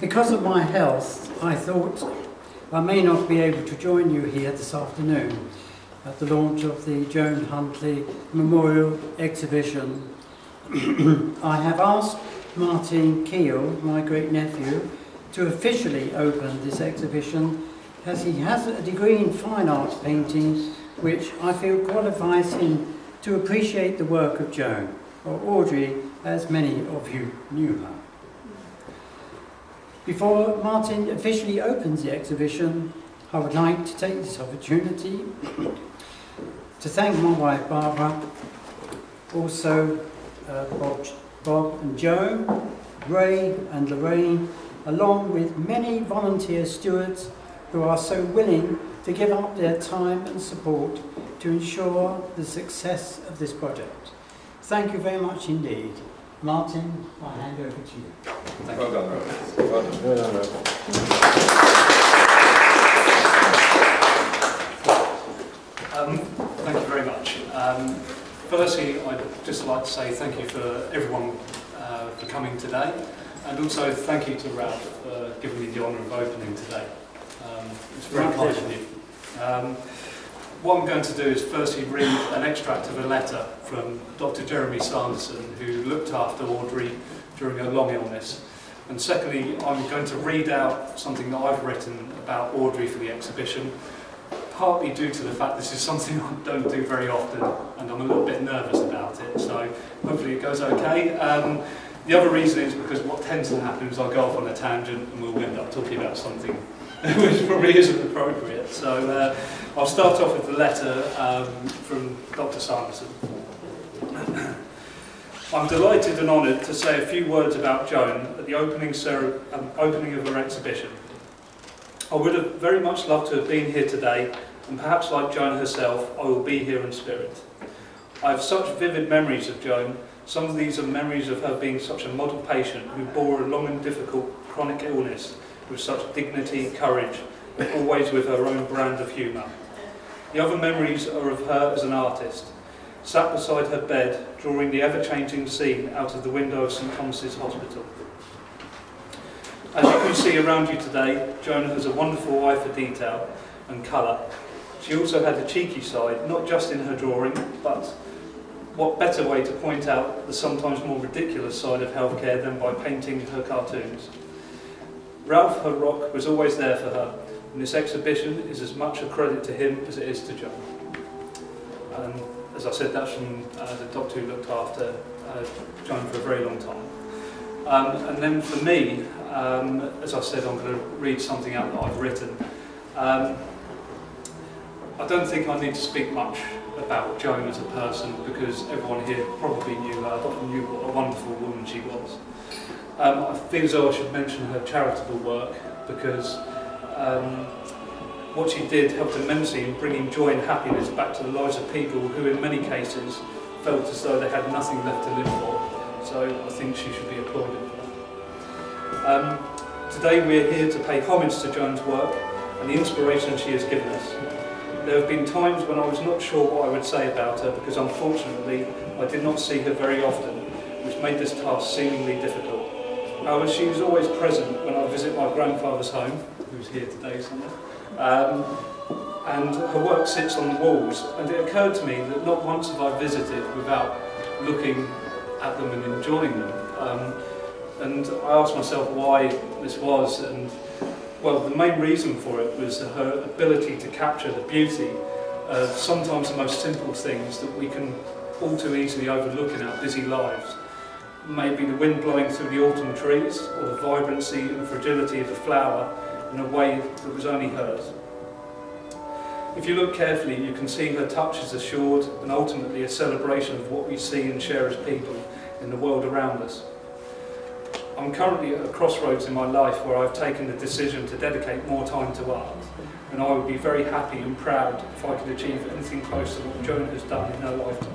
Because of my health, I thought I may not be able to join you here this afternoon at the launch of the Joan Huntley Memorial Exhibition. I have asked Martin Keel, my great-nephew, to officially open this exhibition, as he has a degree in fine arts painting, which I feel qualifies him to appreciate the work of Joan, or Audrey, as many of you knew her. Before Martin officially opens the exhibition, I would like to take this opportunity to thank my wife Barbara, also Bob and Joan, Ray and Lorraine, along with many volunteer stewards who are so willing to give up their time and support to ensure the success of this project. Thank you very much indeed. Martin, I hand over to you. Thank you. Well done, Robert. Well done. Well done, Robert. Thank you very much. Firstly, I'd just like to say thank you for everyone for coming today, and also thank you to Ralph for giving me the honour of opening today. It's very kind of you. What I'm going to do is firstly read an extract of a letter from Dr. Jeremy Sanderson, who looked after Audrey during her long illness. And secondly, I'm going to read out something that I've written about Audrey for the exhibition, partly due to the fact this is something I don't do very often, and I'm a little bit nervous about it, so hopefully it goes okay. The other reason is because what tends to happen is I'll go off on a tangent and we'll end up talking about something which probably isn't appropriate. So I'll start off with the letter from Dr. Sanderson. I'm delighted and honoured to say a few words about Joan at the opening of her exhibition. I would have very much loved to have been here today, and perhaps like Joan herself, I will be here in spirit. I have such vivid memories of Joan. Some of these are memories of her being such a model patient who bore a long and difficult chronic illness with such dignity, courage, but always with her own brand of humour. The other memories are of her as an artist, sat beside her bed, drawing the ever-changing scene out of the window of St Thomas's Hospital. As you can see around you today, Joan has a wonderful eye for detail and colour. She also had a cheeky side, not just in her drawing, but what better way to point out the sometimes more ridiculous side of healthcare than by painting her cartoons. Ralph, her rock, was always there for her, and this exhibition is as much a credit to him as it is to Joan. As I said, that's from the doctor who looked after Joan for a very long time. And then for me, as I said, I'm going to read something out that I've written. I don't think I need to speak much about Joan as a person, because everyone here probably knew what a wonderful woman she was. I feel as though I should mention her charitable work, because what she did helped immensely in bringing joy and happiness back to the lives of people who in many cases felt as though they had nothing left to live for. So I think she should be applauded for that. Today we're here to pay homage to Joan's work and the inspiration she has given us. There have been times when I was not sure what I would say about her, because unfortunately I did not see her very often, which made this task seemingly difficult. However, she was always present when I visit my grandfather's home, who's here today somewhere, and her work sits on the walls, and it occurred to me that not once have I visited without looking at them and enjoying them. And I asked myself why this was, and well, the main reason for it was her ability to capture the beauty of sometimes the most simple things that we can all too easily overlook in our busy lives. Maybe the wind blowing through the autumn trees, or the vibrancy and fragility of a flower in a way that was only hers. If you look carefully, you can see her touch is assured and ultimately a celebration of what we see and share as people in the world around us. I'm currently at a crossroads in my life where I've taken the decision to dedicate more time to art, and I would be very happy and proud if I could achieve anything close to what Joan has done in her lifetime,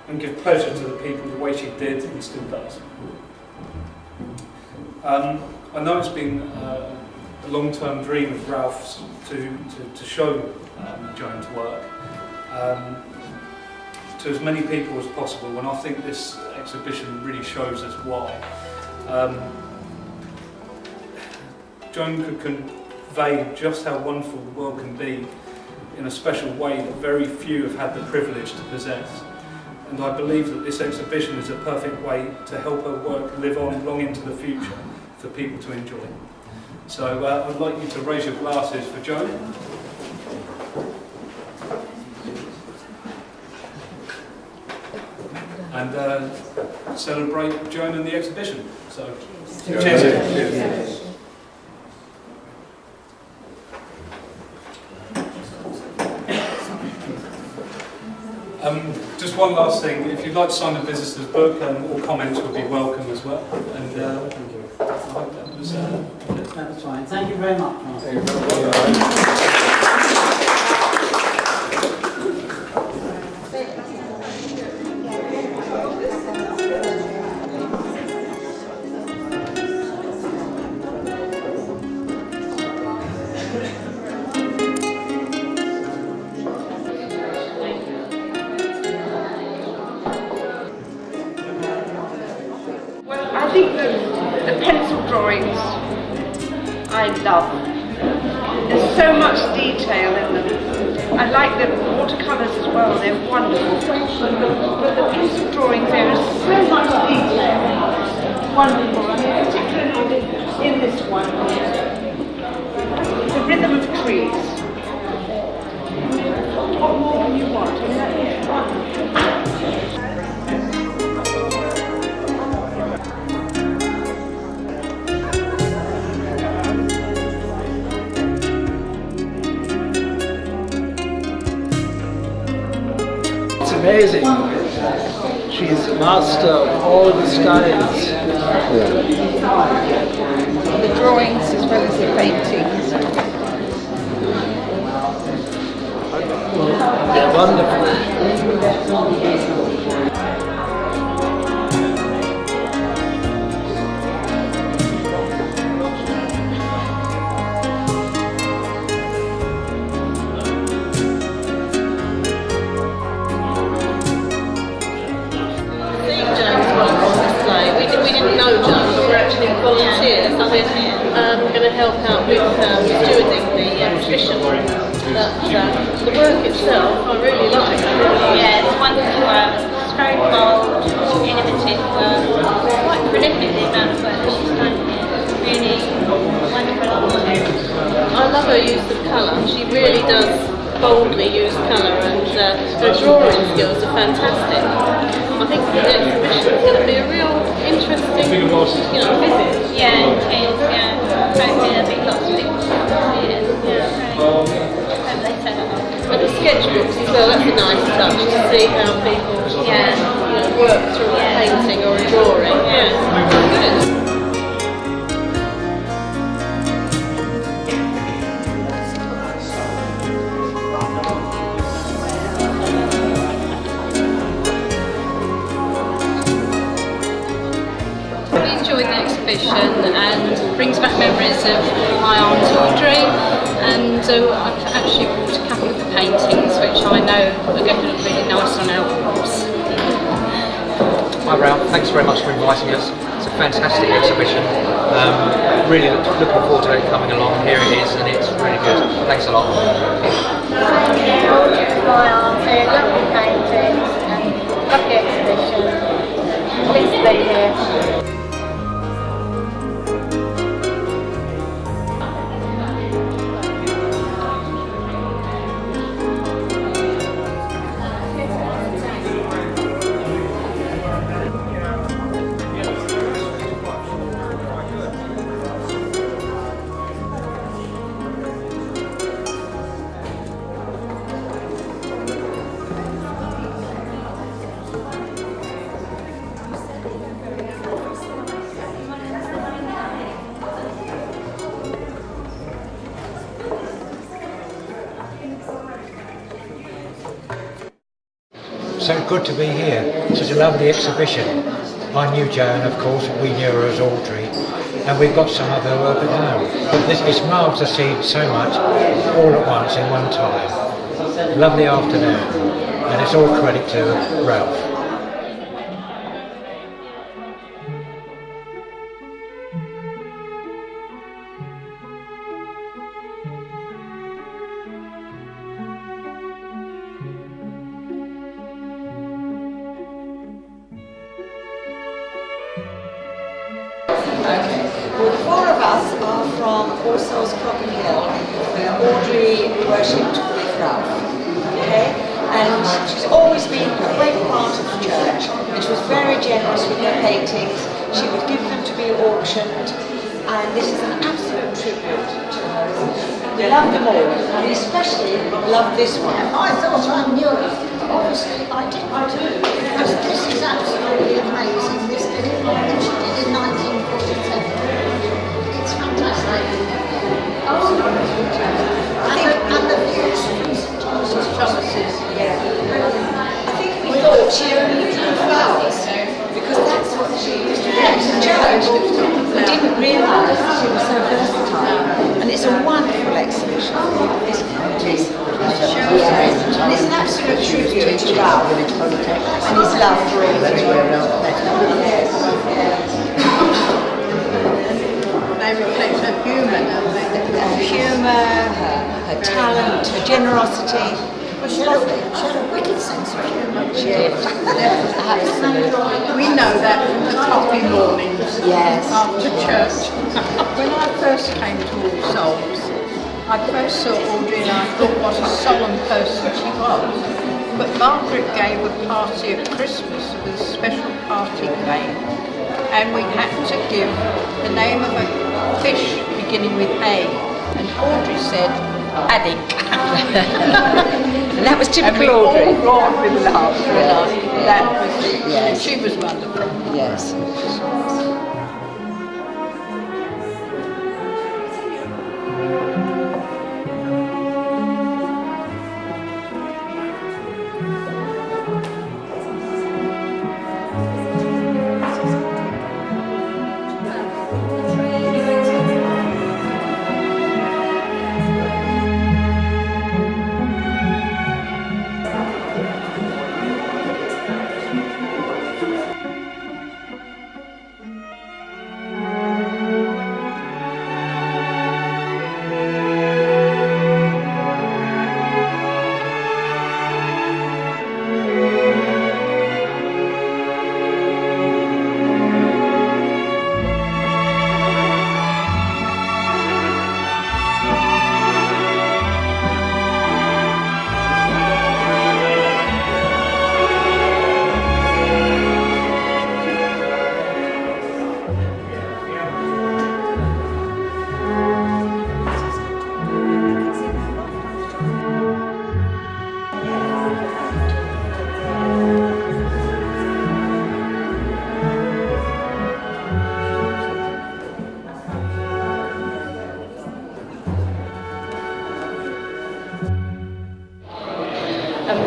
and give pleasure to the people the way she did and still does. I know it's been a long-term dream of Ralph's to show Joan's work to as many people as possible, and I think this exhibition really shows us why. Joan could convey just how wonderful the world can be in a special way that very few have had the privilege to possess. And I believe that this exhibition is a perfect way to help her work live on long into the future for people to enjoy. So I'd like you to raise your glasses for Joan. And celebrate Joan and the exhibition. So, cheers. Cheers. Just one last thing, if you'd like to sign the visitor's book, all comments would be welcome as well. And I hope that was that was fine. Thank you very much, Martin. I think the pencil drawings I love. There's so much detail in them. I like the watercolours as well, they're wonderful. But the pencil drawings, there is so much detail. Wonderful, I mean, particularly in this one. The rhythm of trees. What more can you want? I mean, that is wonderful. Amazing. She's master of all the styles. The drawings as well as the paintings. They're wonderful. We didn't know Joan, but we're actually volunteers. So we're going to help out with stewarding the exhibition. But the work itself, I really like. Yeah, it's wonderful work. It's very bold, innovative work. Quite prolific the amount of work that she's done here. Really wonderful artist. I love her use of colour. She really does boldly use colour, and her drawing skills are fantastic. I think the exhibition is going to be a real interesting, visit. Yeah, it is, yeah. Hopefully there'll be lots of people here. Yeah, hope they set it up. And the sketchbooks as well, that's a nice touch to see how people work through a painting or a drawing. Yeah, good. Enjoyed the exhibition and brings back memories of my aunt Audrey, and I've actually bought a couple of the paintings which I know are going to look really nice on our walls. Hi Ralph, thanks very much for inviting us. It's a fantastic exhibition. Really looking forward to it coming along. Here it is and it's really good. Thanks a lot. Thank you. My auntie, lovely paintings and lovely exhibition. Pleased to be here. So good to be here. Such a lovely exhibition. I knew Joan, of course, we knew her as Audrey, and we've got some of her work at home. But it's marvellous to see so much all at once in one time. Lovely afternoon, and it's all credit to Ralph. us are from All Souls Cotton Hill, where Audrey worshipped with Ralph. Okay? And she's always been a great part of the church, and she was very generous with her paintings. She would give them to be auctioned, and this is an absolute tribute to her. We love them all, and we especially love this one. I thought I knew it. Obviously, I didn't do, because this is absolutely amazing. This little one that she did in 1947. It's fantastic. And the views from St Thomas's. Yeah. I think we thought she only drew flowers, because that's what she used to do in church. We didn't realise she was so versatile. And it's a wonderful exhibition. It's and it's an absolute tribute to Ralph and his love for Audrey. Yes. They reflect her humour, don't they? Her humour, her talent, her generosity. Well, she had a wicked sense of humour. She did. We know that from the coffee mornings after church. When I first came to All Souls, I first saw Audrey and I thought what a solemn person she was. But Margaret gave a party at Christmas with a special party game, and we had to give the name of a fish beginning with A, and Audrey said haddock. And that was typical and we Audrey. all roared with laughter. That was it. Yes. She was wonderful. Yes.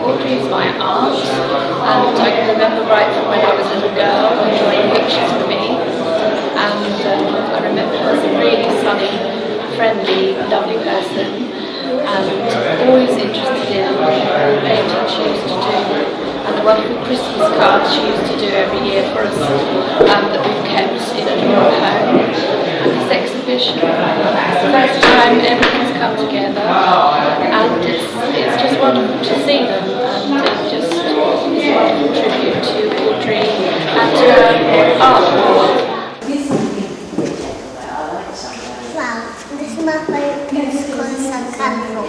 Audrey is my aunt, and I can remember right from when I was a little girl drawing pictures for me, and I remember her as a really sunny, friendly, lovely person, and always interested in the painting she used to do, and the wonderful Christmas cards she used to do every year for us, that we've kept in a drawer at home. And this exhibition, it's the first time everything's come together, and it's just wonderful to see them, and it just is a wonderful tribute to Audrey and to her art. Wow, this is my favourite colours and colourful.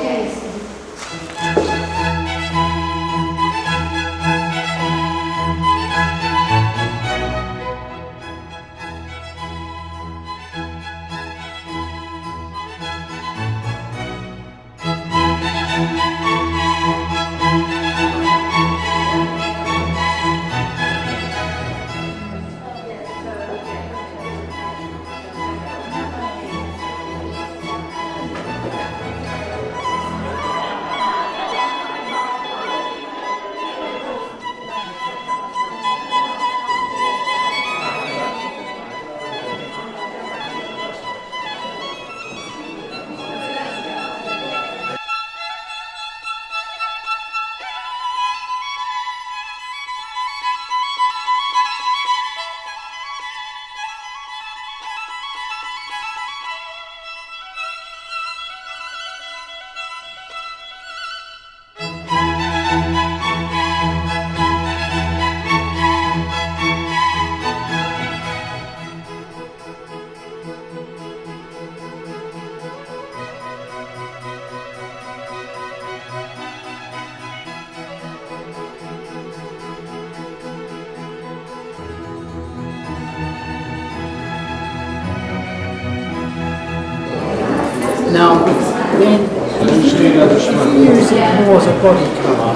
use it more as a body colour.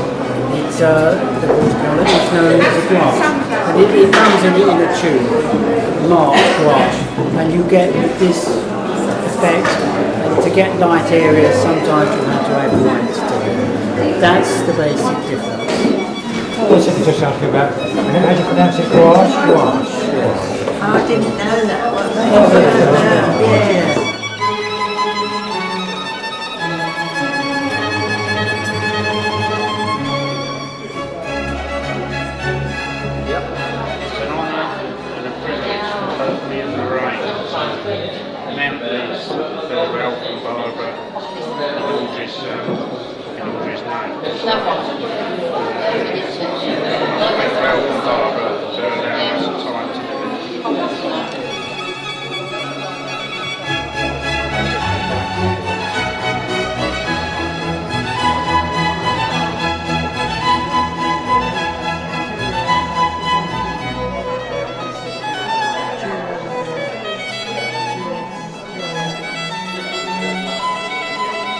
It's the watercolour is known as a gouache, and it comes in a tube, marked gouache, and you get this effect. And to get light areas, sometimes you have to add white still. That's the basic difference. Just ask you about, how do you pronounce it? Gouache? Gouache, yes. I didn't know that one. Yeah.